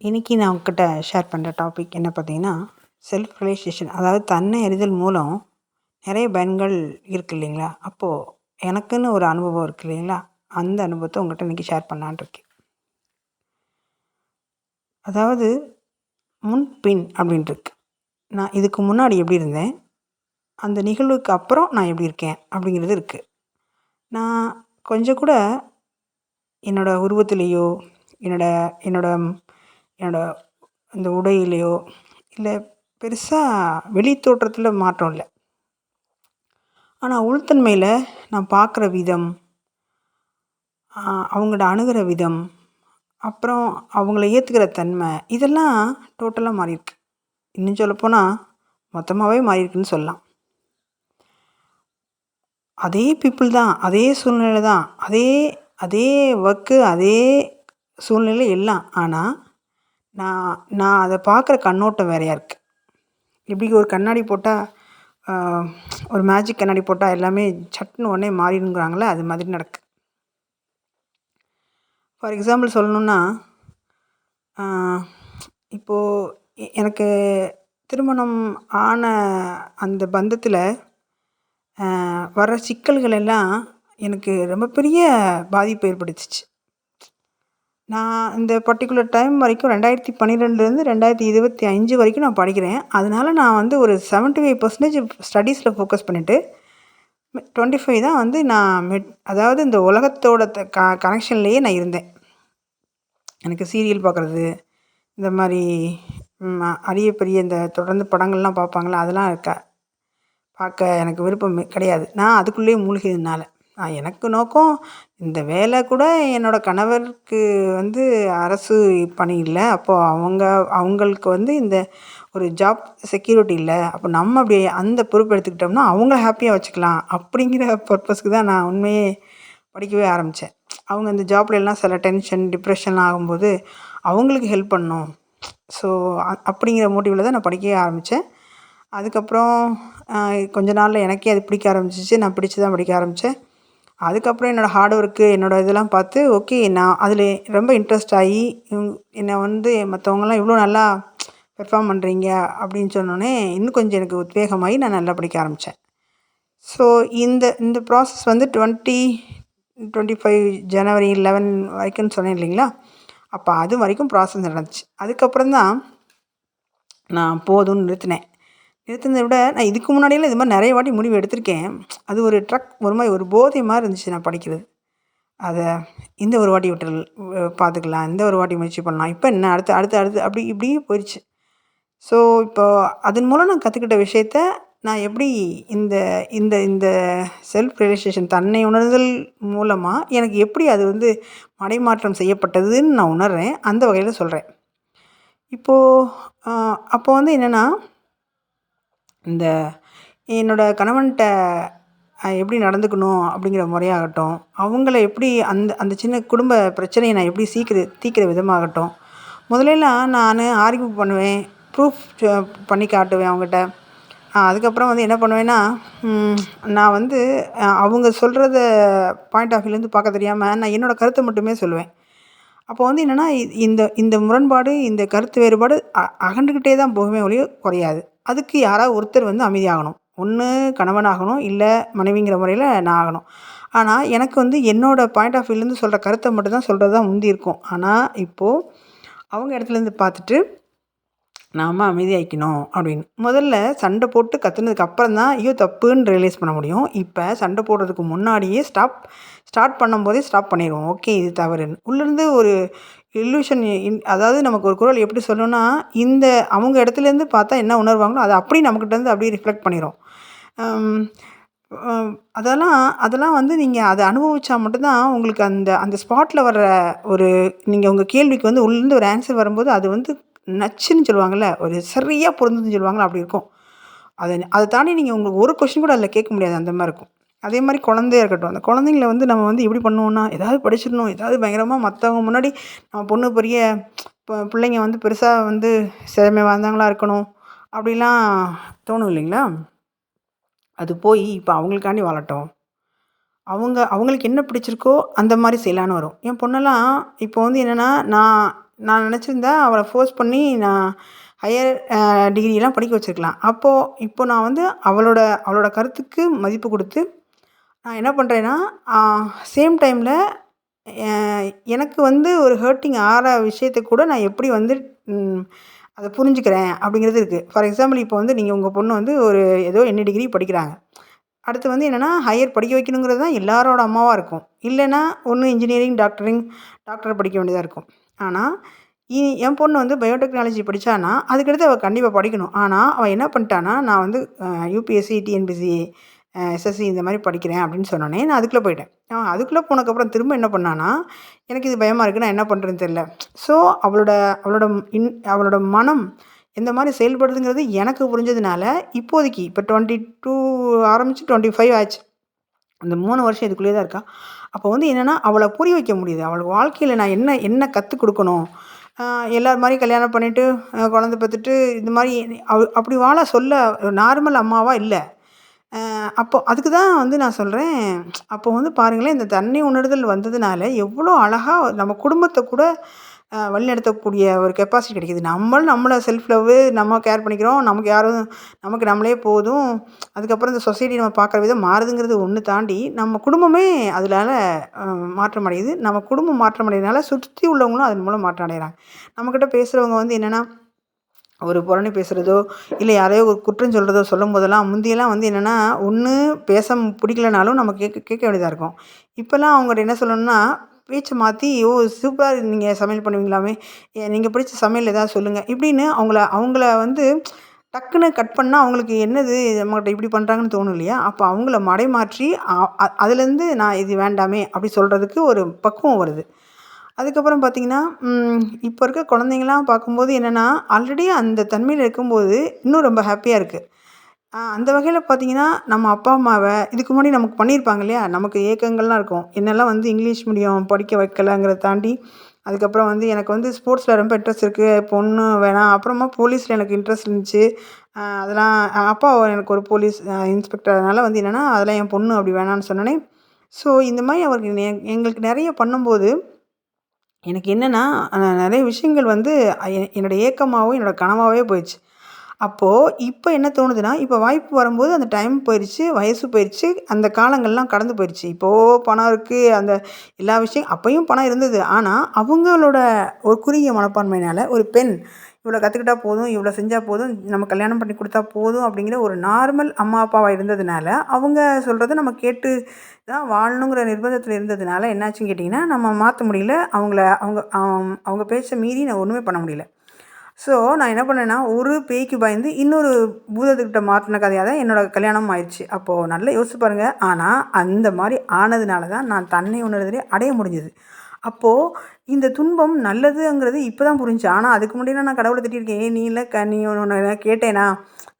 இன்றைக்கி நான் உங்ககிட்ட ஷேர் பண்ணுற டாபிக் என்ன பார்த்தீங்கன்னா, செல்ஃப் ரியலைசேஷன். அதாவது தன்னை அறிதல் மூலம் நிறைய பயன்கள் இருக்குது இல்லைங்களா? அப்போது எனக்குன்னு ஒரு அனுபவம் இருக்குது இல்லைங்களா? அந்த அனுபவத்தை உங்கள்கிட்ட இன்றைக்கி ஷேர் பண்ணலான்னு இருக்கேன். அதாவது முன் பின் அப்படின்ட்டு இருக்கு. நான் இதுக்கு முன்னாடி எப்படி இருந்தேன், அந்த நிகழ்வுக்கு அப்புறம் நான் எப்படி இருக்கேன் அப்படிங்கிறது இருக்குது. நான் கொஞ்சம் கூட என்னோடய உருவத்திலேயோ, என்னோட என்னோட என்னோட இந்த உடையிலையோ, இல்லை பெருசாக வெளி தோற்றத்தில் மாற்றம் இல்லை. ஆனால் உள்தன்மையில் நான் பார்க்குற விதம், அவங்கள அணுகிற விதம், அப்புறம் அவங்கள ஏற்றுக்கிற தன்மை, இதெல்லாம் டோட்டலாக மாறியிருக்கு. இன்னும் சொல்லப்போனால் மொத்தமாகவே மாறியிருக்குன்னு சொல்லலாம். அதே பீப்புள் தான், அதே சூழ்நிலை தான், அதே அதே ஒர்க்கு, அதே சூழ்நிலை எல்லாம். ஆனால் நான் நான் அதை பார்க்குற கண்ணோட்டம் வேறையாக இருக்குது. எப்படி ஒரு கண்ணாடி போட்டால், ஒரு மேஜிக் கண்ணாடி போட்டால் எல்லாமே சட்டுன்னு உடனே மாறிடுங்கிறாங்களே, அது மாதிரி நடக்கு. ஃபார் எக்ஸாம்பிள் சொல்லணுன்னா, இப்போது எனக்கு திருமணம் ஆன அந்த பந்தத்தில் வர சிக்கல்கள் எல்லாம் எனக்கு ரொம்ப பெரிய பாதிப்பு ஏற்படுத்துச்சு. நான் இந்த பர்ட்டிகுலர் டைம் வரைக்கும் 2012லேருந்து 2025 வரைக்கும் நான் படிக்கிறேன். அதனால நான் வந்து ஒரு 75% ஸ்டடீஸில் ஃபோக்கஸ் பண்ணிவிட்டு 25 தான் வந்து நான் அதாவது இந்த உலகத்தோட கனெக்ஷன்லேயே நான் இருந்தேன். எனக்கு சீரியல் பார்க்குறது, இந்த மாதிரி அரிய பெரிய இந்த தொடர்ந்து படங்கள்லாம் பார்ப்பாங்களா, அதெல்லாம் பார்க்க எனக்கு விருப்பம் கிடையாது. நான் அதுக்குள்ளேயே மூழ்கியதுனால எனக்கு நோக்கம் இந்த வேலை கூட என்னோடய கணவருக்கு வந்து அரசு பணி இல்லை. அப்போது அவங்களுக்கு வந்து இந்த ஒரு ஜாப் செக்யூரிட்டி இல்லை. அப்போ நம்ம அப்படி அந்த பொறுப்பு எடுத்துக்கிட்டோம்னா அவங்கள ஹாப்பியாக வச்சுக்கலாம் அப்படிங்கிற பர்பஸ்க்கு தான் நான் உண்மையே படிக்கவே ஆரம்பித்தேன். அவங்க இந்த ஜாப்ல எல்லாம் சில டென்ஷன், டிப்ரெஷன்லாம் ஆகும்போது அவங்களுக்கு ஹெல்ப் பண்ணணும். ஸோ அப்படிங்கிற மோட்டிவில் தான் நான் படிக்கவே ஆரம்பித்தேன். அதுக்கப்புறம் கொஞ்ச நாளில் எனக்கே அது பிடிக்க ஆரம்பிச்சிச்சு. நான் பிடிச்சி தான் படிக்க ஆரம்பித்தேன். அதுக்கப்புறம் என்னோடய ஹார்ட் ஒர்க்கு, என்னோடய இதெல்லாம் பார்த்து ஓகே, நான் அதில் ரொம்ப இன்ட்ரெஸ்ட் ஆகி என்னை வந்து மற்றவங்கலாம் இவ்வளோ நல்லா பெர்ஃபார்ம் பண்ணுறீங்க அப்படின்னு சொன்னோன்னே இன்னும் கொஞ்சம் எனக்கு உத்வேகமாகி நான் நல்லா படிக்க ஆரம்பித்தேன். ஸோ இந்த இந்த ப்ராசஸ் வந்து 2025 ஜனவரி 11 வரைக்கும்னு சொன்னேன் இல்லைங்களா? அப்போ அது வரைக்கும் ப்ராசஸ் நடந்துச்சு. அதுக்கப்புறம் தான் நான் போதும்னு நிறுத்தினதை விட நான் இதுக்கு முன்னாடியெல்லாம் இது மாதிரி நிறைய வாட்டி முடிவு எடுத்திருக்கேன். அது ஒரு ஒரு மாதிரி ஒரு போதை மாதிரி இருந்துச்சு நான் படிக்கிறது. அதை இந்த ஒரு வாட்டி பார்த்துக்கலாம், இந்த ஒரு வாட்டி முயற்சி பண்ணலாம், இப்போ என்ன அடுத்து அடுத்து அடுத்து அப்படி இப்படி போயிடுச்சு. ஸோ இப்போ அதன் மூலம் நான் கற்றுக்கிட்ட விஷயத்த நான் எப்படி இந்த இந்த இந்த செல்ஃப் ரியலைசேஷன் தன்னை உணர்தல் மூலமாக எனக்கு எப்படி அது வந்து மடைமாற்றம் செய்யப்பட்டதுன்னு நான் உணர்றேன். அந்த வகையில் சொல்கிறேன். இப்போது அப்போ வந்து என்னென்னா, இந்த என்னோடய கணவன்கிட்ட எப்படி நடந்துக்கணும் அப்படிங்கிற முறையாகட்டும், அவங்கள எப்படி அந்த அந்த சின்ன குடும்ப பிரச்சனையை நான் எப்படி தீர்க்கிற விதமாகட்டும், முதலெல்லாம் நான் ஆர்கியூ பண்ணுவேன், ப்ரூஃப் பண்ணி காட்டுவேன் அவங்ககிட்ட. அதுக்கப்புறம் வந்து என்ன பண்ணுவேன்னா, நான் வந்து அவங்க சொல்கிறத பாயிண்ட் ஆஃப் வியூலேருந்து பார்க்க தெரியாமல் நான் என்னோடய கருத்தை மட்டுமே சொல்லுவேன். அப்போ வந்து என்னென்னா, இந்த இந்த முரண்பாடு, இந்த கருத்து வேறுபாடு அகண்டுக்கிட்டே தான் போகுமே ஒழிய குறையாது. அதுக்கு யாராவது ஒருத்தர் வந்து அமைதியாகணும். ஒன்று கணவனாகணும், இல்லை மனைவிங்கிற முறையில் நான் ஆகணும். ஆனால் எனக்கு வந்து என்னோடய பாயிண்ட் ஆஃப் வியூலேருந்து சொல்கிற கருத்தை மட்டும் தான் சொல்கிறது தான் முந்தி இருக்கும். ஆனால் இப்போது அவங்க இடத்துலேருந்து பார்த்துட்டு நாம் அமைதியாகிக்கணும் அப்படின்னு. முதல்ல சண்டை போட்டு கற்றுனதுக்கு அப்புறம் தான் ஐயோ தப்புன்னு ரியலைஸ் பண்ண முடியும். இப்போ சண்டை போடுறதுக்கு முன்னாடியே ஸ்டார்ட் பண்ணும்போதே ஸ்டாப் பண்ணிடுவோம். ஓகே, இது தவறுன்னு. உள்ளேருந்து ஒரு இல்லூஷன், அதாவது நமக்கு ஒரு குரல் எப்படி சொல்லணும்னா, இந்த அவங்க இடத்துலேருந்து பார்த்தா என்ன உணர்வாங்களோ அதை அப்படியே நம்மக்கிட்டேருந்து அப்படியே ரிஃப்ளெக்ட் பண்ணிடும். அதெல்லாம் வந்து நீங்கள் அதை அனுபவித்தா மட்டும்தான் உங்களுக்கு அந்த அந்த ஸ்பாட்டில் வர்ற ஒரு நீங்கள் உங்கள் கேள்விக்கு வந்து உள்ளேருந்து ஒரு ஆன்சர் வரும்போது அது வந்து நச்சுன்னு சொல்லுவாங்கள்ல, ஒரு சரியாக பொருந்துன்னு சொல்லுவாங்கள்ல, அப்படி இருக்கும். அதை தாண்டி நீங்கள் உங்களுக்கு ஒரு கொஸ்டின் கூட அதில் கேட்க முடியாது, அந்த மாதிரி இருக்கும். அதே மாதிரி குழந்தையா இருக்கட்டும், அந்த குழந்தைங்கள வந்து நம்ம வந்து எப்படி பண்ணுவோம்னா, ஏதாவது படிச்சிடணும், ஏதாவது பயங்கரமாக மற்றவங்க முன்னாடி நம்ம பொண்ணு பெரிய பிள்ளைங்க வந்து பெருசாக வந்து திறமை வாய்ந்தவங்களா இருக்கணும் அப்படிலாம் தோணும் இல்லைங்களா? அது போய் இப்போ அவங்களுக்காண்டி வாழட்டும், அவங்களுக்கு என்ன பிடிச்சிருக்கோ அந்த மாதிரி செய்யலான்னு வரும். என் பொண்ணெல்லாம் இப்போ வந்து என்னென்னா, நான் நான் நினச்சிருந்தா அவளை ஃபோர்ஸ் பண்ணி நான் ஹையர் டிகிரிலாம் படிக்க வச்சிருக்கலாம். இப்போ நான் வந்து அவளோட அவளோட கருத்துக்கு மதிப்பு குடுத்து, நான் என்ன பண்ணுறேன்னா, சேம் டைமில் எனக்கு வந்து ஒரு ஹர்ட்டிங் ஆற விஷயத்த கூட நான் எப்படி வந்து ம் அத புரிஞ்சுக்கிறேன் அப்படிங்கிறது இருக்குது. ஃபார் எக்ஸாம்பிள் இப்போ வந்து நீங்க உங்க பொண்ணு வந்து ஒரு ஏதோ என்ன டிகிரி படிக்கிறாங்க. அடுத்து வந்து என்னன்னா, ஹையர் படிக்க வைக்கணுங்கிறது தான் எல்லாரோட அம்மாவா இருக்கும். இல்லன்னா, ஒண்ணு இன்ஜினியரிங், டாக்டர் படிக்க வேண்டியதா இருக்கும். ஆனா, என் பொண்ணு வந்து பயோடெக்னாலஜி படிச்சான்னா, அதுக்கடுத்து அவ கண்டிப்பா படிக்கணும். ஆனா, அவ என்ன பண்ணிட்டான்னா, நான் வந்து யுபிஎஸ்சி, டிஎன்பிஎஸ்சி, எஸ்எஸ்சி இந்த மாரி படிக்கிறேன் அப்படின்னு சொன்னோனே, நான் அதுக்குள்ள போயிட்டேன். அதுக்குள்ள போனதுக்கப்புறம் திரும்ப என்ன பண்ணான்னா, எனக்கு இது பயமா இருக்கு. நான் என்ன பண்றதுன்னு தெரியல. ஸோ, அவளோட அவளோட அவளோட மனம் எந்த மாரி செயல்படுதுங்கிறது எனக்கு புரிஞ்சதுனால, இப்போதைக்கு இப்போ 22 ஆரம்பிச்சு 25 ஆச்சு. அந்த 3 வருஷம் இதுக்குள்ளேயே தான் இருக்கா. அப்போ வந்து என்னன்னா, அவள புரிய வைக்க முடியுது. அவளுக்கு வாழ்க்கையில நான் என்ன என்ன கத்துக் குடுக்கணும்? அ எல்லார் மாரியும் கல்யாணம் பண்ணிட்டு, குழந்தை பெத்துட்டு, இந்த மாரி அப்படி வாழ சொல்ல நார்மல் அம்மாவா இல்ல. அப்போ அதுக்கு தான் வந்து நான் சொல்றேன், அப்போ வந்து பாருங்களேன், இந்த தன்னை உணர்தல் வந்ததுனால, எவ்வளோ அழகா நம்ம குடும்பத்த கூட வழிநடத்தக்கூடிய ஒரு கெப்பாசிட்டி கிடைக்குது. நம்மள செல்ஃப் லவ்வு நம்ம கேர் பண்ணிக்கிறோம். நமக்கு நம்மளே போதும். அதுக்கப்புறம் இந்த சொசைட்டி நம்ம பார்க்குற விதம் மாறுதுங்கிறது ஒண்ணு தாண்டி, நம்ம குடும்பமே அதனால அ மாற்றம் அடையுது. நம்ம குடும்பம் மாற்றம் அடையறதுனால, சுத்தி உள்ளவங்களும் அதன் மூலம் மாற்றம் அடையறாங்க. நம்மகிட்ட பேசுறவங்க வந்து என்னன்னா ஒரு புரணி பேசுறதோ, இல்ல யாரையோ ஒரு குற்றம் சொல்றதோ சொல்லும்போதெல்லாம், முந்தியெல்லாம் வந்து என்னன்னா, ஒண்ணு பேச பிடிக்கலனாலும் நம்ம கேட்க கேட்க வேண்டியதா இருக்கும். இப்பலாம் அவங்கட்ட என்ன சொல்லணும்னா, பேச்ச மாத்தி, "ஓ! சூப்பரா நீங்க சமையல் பண்ணுவீங்களாமே, நீங்க பிடிச்ச சமையல் ஏதாவது சொல்லுங்க." இப்படின்னு அவங்கள அவங்கள வந்து டக்குன்னு கட் பண்ணா அவங்களுக்கு என்னது நம்மகிட்ட இப்படி பண்றாங்கன்னு தோணும் இல்லையா? அப்ப அவங்கள மடைமாற்றி அ அ அதுலேருந்து நான் இது வேண்டாமே அப்படி சொல்றதுக்கு ஒரு பக்குவம் வருது. அதுக்கப்புறம் பார்த்தீங்கன்னா, இப்போ இருக்க குழந்தைங்கலாம் பார்க்கும்போது என்னன்னா, ஆல்ரெடி அந்த தன்மையில இருக்கும்போது, இன்னும் ரொம்ப ஹேப்பியா இருக்கு. அந்த வகையில பார்த்தீங்கன்னா, நம்ம அப்பா, அம்மாவ இதுக்கு முன்னாடி நமக்கு பண்ணியிருப்பாங்க இல்லையா? நமக்கு ஏக்கங்கள்லாம் இருக்கும். என்னலாம் வந்து இங்கிலீஷ் மீடியம் படிக்க வைக்கலங்கிறத தாண்டி, அதுக்கப்புறம் வந்து எனக்கு வந்து ஸ்போர்ட்ஸ்ல ரொம்ப இன்ட்ரெஸ்ட் இருக்கு. பொண்ணு வேணாம். அப்புறமா போலீஸ்ல எனக்கு இன்ட்ரெஸ்ட் இருந்துச்சு. அதெல்லாம் அப்பா எனக்கு ஒரு போலீஸ் இன்ஸ்பெக்டர். அதனால வந்து என்னன்னா, அதெல்லாம் என் பொண்ணு அப்படி வேணான்னு சொன்னோனே, ஸோ இந்த மாரி அவருக்கு எங்களுக்கு நெறைய பண்ணும்போது எனக்கு என்னன்னா, நெறைய விஷயங்கள் வந்து என்னோட ஏக்கமாவும், என்னோட கனவாவே போயிருச்சு. அப்போ இப்ப என்ன தோணுதுன்னா, இப்ப வாய்ப்பு வரும்போது அந்த டைம் போயிருச்சு, வயசு போயிருச்சு, அந்த காலங்கள்லாம் கடந்து போயிருச்சு. இப்போ பணம் இருக்கு, அந்த எல்லா விஷயம் அப்பயும் பணம் இருந்தது. ஆனா, அவங்களோட ஒரு குறுகிய மனப்பான்மையினால, ஒரு பெண் இவ்வளோ கத்துக்கிட்டா போதும், இவ்வளோ செஞ்சா போதும், நம்ம கல்யாணம் பண்ணி குடுத்தா போதும் அப்படிங்கிற ஒரு நார்மல் அம்மா, அப்பாவா இருந்ததுனால, அவங்க சொல்றத நம்ம கேட்டு தான் வாழணுங்கிற நிர்பந்தத்தில இருந்ததுனால என்னாச்சுன்னு கேட்டிங்கன்னா, நம்ம மாத்த முடியல. அவங்கள அவங்க அவங்க பேச்ச மீறி நான் ஒண்ணுமே பண்ண முடியல. ஸோ, நான் என்ன பண்ணேன்னா, ஒரு பேய்க்கு பயந்து இன்னொரு பூதத்துக்கிட்ட மாட்டுன கதையா தான் என்னோட கல்யாணமும் ஆயிருச்சு. அப்போ நல்லா யோசிச்சு பாருங்க. ஆனா, அந்த மாரி ஆனதுனால தான் நான் தன்னை உணர்தலே அடைய முடிஞ்சது. அப்போ இந்த துன்பம் நல்லதுங்கிறது இப்ப தான் புரிஞ்சுச்சு. ஆனா, அதுக்கு முன்னாடிலாம் நான் கடவுள திட்டியிருக்கேன். "ஏய் நீ இல்ல நீ உன்ன கேட்டேனா?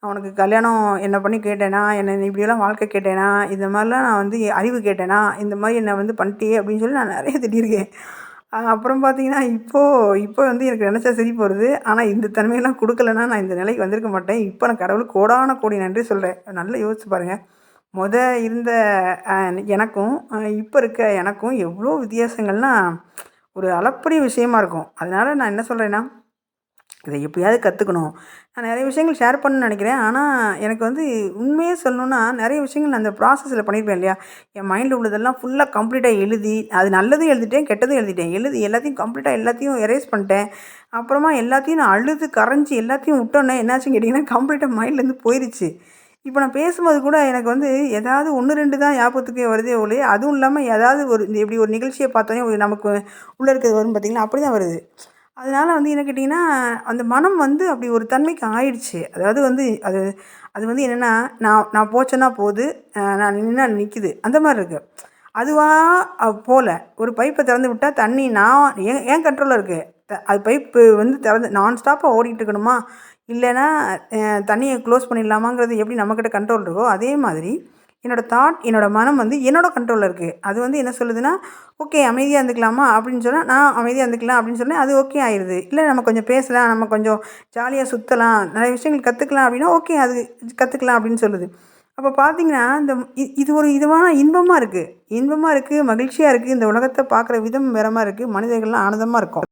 உனக்கு கல்யாணம் என்ன பண்ணி கேட்டேனா? என்ன நீ இப்படியெல்லாம் வாழ்க்கை கேட்டேனா? இந்த மாரிலாம் நான் வந்து அறிவு கேட்டேனா? இந்த மாரி என்ன வந்து பண்ணிட்டியே!" அப்படின்னு சொல்லி நான் நெறைய திட்டியிருக்கேன். அப்புறம் பார்த்தீங்கன்னா, இப்போ இப்போ வந்து எனக்கு நெனச்சா சிரிப்பு வருது. ஆனா, இந்த தன்மையெல்லாம் குடுக்கலன்னா, நான் இந்த நிலைக்கு வந்திருக்க மாட்டேன். இப்ப நான் கடவுளுக்கு கோடான கோடி நன்றி சொல்றேன். நல்லா யோசிச்சு பாருங்க. மொத இருந்த அ எனக்கும், இப்ப இருக்க எனக்கும் எவ்ளோ வித்தியாசங்கள்லாம் ஒரு அளப்பரிய விஷயமா இருக்கும். அதனால நான் என்ன சொல்றேன்னா, இத எப்படியாவது கத்துக்கணும். நான் நெறைய விஷயங்கள் ஷேர் பண்ணணும்னு நெனைக்கிறேன். ஆனா, எனக்கு வந்து உண்மையே சொல்லணும்னா, நெறைய விஷயங்கள் நான் அந்த ப்ராசஸ்ல பண்ணியிருப்பேன் இல்லையா? என் மைண்ட்ல உள்ளதெல்லாம் ஃபுல்லா கம்ப்ளீட்டா எழுதி, அது நல்லதும் எழுதிட்டேன், கெட்டதும் எழுதிட்டேன். எழுதி எல்லாத்தையும் கம்ப்ளீட்டா எல்லாத்தையும் எரேஸ் பண்ணிட்டேன். அப்புறமா எல்லாத்தையும் நான் அழுது கரைஞ்சு எல்லாத்தையும் விட்டோனே என்னாச்சுன்னு கேட்டீங்கன்னா, கம்ப்ளீட்டா மைண்ட்லேருந்து போயிருச்சு. இப்ப நான் பேசும்போது கூட எனக்கு வந்து ஏதாவது 1, 2 தான் ஞாபகத்துக்கே வருதே ஒழிய, அதுவும் இல்லாம ஏதாவது ஒரு இப்படி ஒரு நிகழ்ச்சிய பார்த்தோனே நமக்கு உள்ள இருக்கிறது வரும் பார்த்தீங்களா? அப்படிதான் வருது. அதனால வந்து என்ன கேட்டீங்கன்னா, அந்த மனம் வந்து அப்படி ஒரு தன்மைக்கு ஆயிடுச்சு. அதாவது வந்து அது அது வந்து என்னன்னா, நான் நான் போச்சேன்னா போது, நான் நின்னா நிக்குது. அந்த மாரி இருக்கு. அதுவா போல. ஒரு பைப்ப திறந்து விட்டா தண்ணி நான் என் கண்ட்ரோல்ல இருக்கு. அது பைப்பு வந்து திறந்து நான் ஸ்டாப்பா ஓடிட்டு இருக்கணுமா? இல்லன்னா தண்ணிய க்ளோஸ் பண்ணிடலாமாங்கிறது எப்படி நம்மகிட்ட கண்ட்ரோல் இருக்கோ, அதே மாதிரி என்னோட மனம் வந்து என்னோட கண்ட்ரோல்ல இருக்கு. அது வந்து என்ன சொல்லுதுன்னா, "ஓகே அமைதியா இருந்துக்கலாமா?" அப்படின்னு சொன்னா, நான் அமைதியா இருந்துக்கலாம் அப்படின்னு சொன்னேன். அது ஓகே ஆயிருது. இல்ல நம்ம கொஞ்சம் பேசலாம், நம்ம கொஞ்சம் ஜாலியா சுத்தலாம், நெறைய விஷயங்கள் கத்துக்கலாம் அப்படின்னா, ஓகே அது கத்துக்கலாம் அப்படின்னு சொல்லுது. அப்ப பார்த்தீங்கன்னா, இந்த இது ஒரு இதுவான இன்பமா இருக்கு. இன்பமா இருக்கு, மகிழ்ச்சியா இருக்கு. இந்த உலகத்த பார்க்குற விதம் வேற மாரி இருக்கு. மனிதர்கள்லாம் ஆனந்தமா இருக்கோம்.